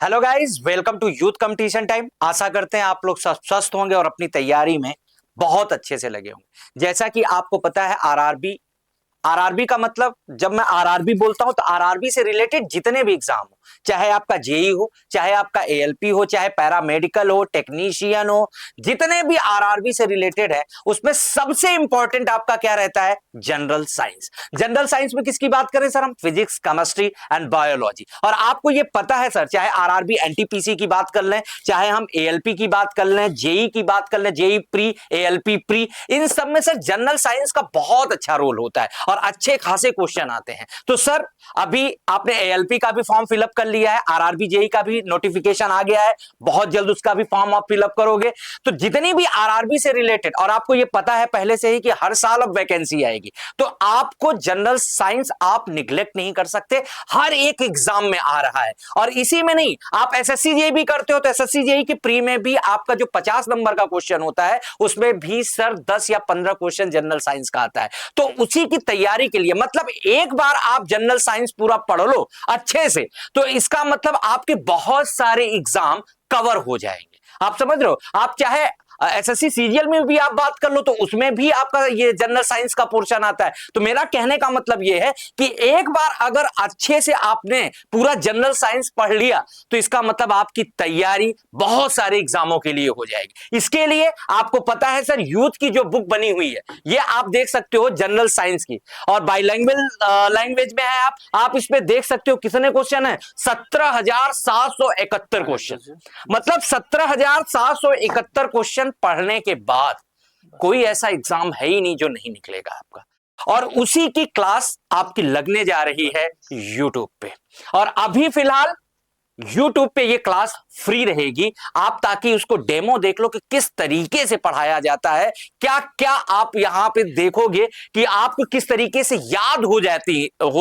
Hello guys, welcome to youth competition time. आशा करते हैं आप लोग सब स्वस्थ होंगे और अपनी तैयारी में बहुत अच्छे से लगे होंगे। जैसा कि आपको पता है आरआरबी, आरआरबी का मतलब, जब मैं आरआरबी बोलता हूं तो आरआरबी से रिलेटेड जितने भी एग्जाम हो, चाहे आपका जेई हो, चाहे आपका एएलपी हो, चाहे पैरामेडिकल हो, टेक्नीशियन हो, जितने भी आरआरबी से रिलेटेड है उसमें सबसे इंपॉर्टेंट आपका क्या रहता है? General science. जनरल साइंस में किसकी बात करें सर? हम फिजिक्स, केमिस्ट्री एंड बायोलॉजी। और आपको यह पता है सर, चाहे आरआरबी एनटीपीसी की बात कर लें, चाहे हम एएलपी की बात कर लें, जेई की बात कर लें, जेई प्री, एएलपी प्री, इन सब में सर जनरल साइंस का बहुत अच्छा रोल होता है और अच्छे खासे क्वेश्चन आते हैं। तो सर अभी आपने एएलपी का भी फॉर्म फिलअप कर लिया है, आरआरबी जेई का भी नोटिफिकेशन आ गया है, बहुत जल्द उसका भी फॉर्म आप फिलअप करोगे। तो जितनी भी आरआरबी से रिलेटेड, और आपको यह पता है पहले से ही कि हर साल अब वैकेंसी आएगी, तो आपको जनरल साइंस आप निग्लेक्ट नहीं कर सकते, हर एक एग्जाम में आ रहा है। और इसी में नहीं, आप एसएससी जेई भी करते हो तो एसएससी जेई की प्री में भी आपका जो 50 नंबर का क्वेश्चन होता है उसमें भी सर 10 या 15 क्वेश्चन जनरल साइंस का आता है। तो उसी की तैयारी के लिए, मतलब एक बार आप जनरल साइंस पूरा पढ़ लो अच्छे से, तो इसका मतलब आपके बहुत सारे एग्जाम कवर हो जाएंगे। आप समझ रहे हो? आप चाहे एसएससी सीजीएल में भी आप बात कर लो तो उसमें भी आपका ये जनरल साइंस का पोर्शन आता है। तो मेरा कहने का मतलब ये है कि एक बार अगर अच्छे से आपने पूरा जनरल साइंस पढ़ लिया तो इसका मतलब आपकी तैयारी बहुत सारे एग्जामों के लिए हो जाएगी। इसके लिए आपको पता है सर, यूथ की जो बुक बनी हुई है ये आप देख सकते हो जनरल साइंस की, और बाइलैंग्वेज लैंग्वेज में है। आप इसमें देख सकते हो कितने क्वेश्चन है? 17,771 क्वेश्चन। मतलब 17,771 क्वेश्चन पढ़ने के बाद कोई ऐसा एग्जाम है ही नहीं जो नहीं निकलेगा आपका। और उसी की क्लास आपकी लगने जा रही है यूट्यूब पे, और अभी फिलहाल YouTube पे ये क्लास फ्री रहेगी आप, ताकि उसको डेमो देख लो कि किस तरीके से पढ़ाया जाता है। क्या क्या आप यहां पे देखोगे कि आपको किस तरीके से याद हो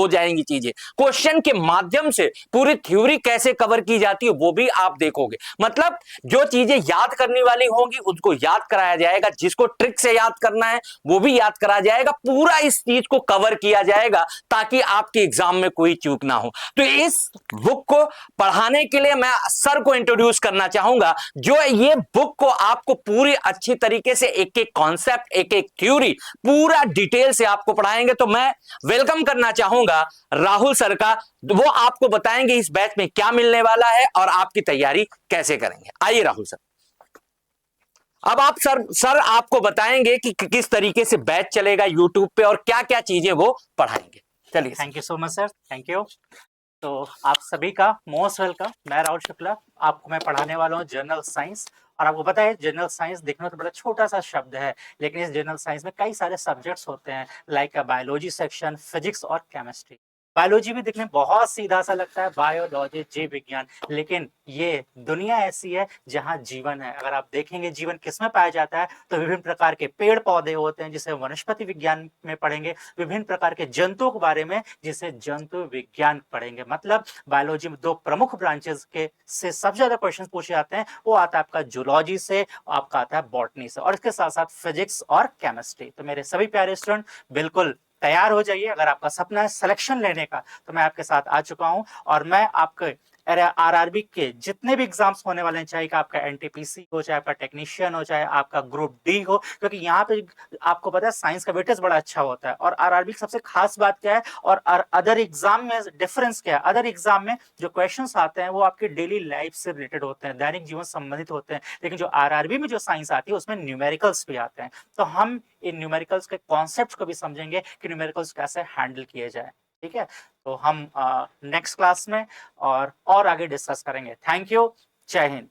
जाएंगी चीजें, क्वेश्चन के माध्यम से पूरी थ्योरी कैसे कवर की जाती है वो भी आप देखोगे। मतलब जो चीजें याद करने वाली होंगी उसको याद कराया जाएगा, जिसको ट्रिक से याद करना है वो भी याद कराया जाएगा, पूरा इस चीज को कवर किया जाएगा ताकि आपके एग्जाम में कोई चूक ना हो। तो इस बुक को पढ़ाने के लिए मैं सर को इंट्रोड्यूस करना चाहूंगा, जो ये बुक को आपको पूरी अच्छी तरीके से एक एक कॉन्सेप्ट, एक एक थ्योरी पूरा डिटेल से आपको पढ़ाएंगे। तो मैं वेलकम करना चाहूंगा राहुल सर का। वो आपको बताएंगे इस बैच में क्या मिलने वाला है और आपकी तैयारी कैसे करेंगे। आइए राहुल सर, अब आप सर आपको बताएंगे कि किस तरीके से बैच चलेगा यूट्यूब पे और क्या क्या चीजें वो पढ़ाएंगे। चलिए। Thank you so much sir, thank you. तो आप सभी का मोस्ट वेलकम। मैं राहुल शुक्ला, आपको मैं पढ़ाने वाला हूँ जनरल साइंस। और आपको पता है जनरल साइंस दिखने में तो बड़ा छोटा सा शब्द है, लेकिन इस जनरल साइंस में कई सारे सब्जेक्ट्स होते हैं, लाइक बायोलॉजी सेक्शन, फिजिक्स और केमिस्ट्री। बायोलॉजी भी दिखने में बहुत सीधा सा लगता है, बायोलॉजी, जीव विज्ञान, लेकिन ये दुनिया ऐसी है जहाँ जीवन है। अगर आप देखेंगे जीवन किसमें पाया जाता है तो विभिन्न प्रकार के पेड़ पौधे होते हैं जिसे वनस्पति विज्ञान में पढ़ेंगे, विभिन्न प्रकार के जंतुओं के बारे में जिसे जंतु विज्ञान पढ़ेंगे। मतलब बायोलॉजी में दो प्रमुख ब्रांचेस के से सबसे ज्यादा क्वेश्चन पूछे जाते हैं, वो आता है आपका जूलॉजी से, आपका आता है बॉटनी से, और इसके साथ साथ फिजिक्स और केमिस्ट्री। तो मेरे सभी प्यारे स्टूडेंट बिल्कुल तैयार हो जाइए। अगर आपका सपना है सिलेक्शन लेने का तो मैं आपके साथ आ चुका हूं, और मैं आपके आरआरबी के जितने भी एग्जाम्स होने वाले हैं, चाहे आपका एनटीपीसी हो, चाहे आपका टेक्नीशियन हो, चाहे आपका ग्रुप डी हो, क्योंकि यहाँ पे आपको पता है साइंस का वेटेज बड़ा अच्छा होता है। और आरआरबी की सबसे खास बात क्या है और अदर एग्जाम में डिफरेंस क्या है? अदर एग्जाम में जो क्वेश्चंस आते हैं वो आपके डेली लाइफ से रिलेटेड होते हैं, दैनिक जीवन संबंधित होते हैं, लेकिन जो आरआरबी में जो साइंस आती है उसमें न्यूमेरिकल्स भी आते हैं। तो हम इन न्यूमेरिकल्स के कॉन्सेप्ट को भी समझेंगे कि न्यूमेरिकल्स कैसे हैंडल किए जाए। ठीक है, तो हम नेक्स्ट क्लास में और आगे डिस्कस करेंगे। थैंक यू, जय हिंद।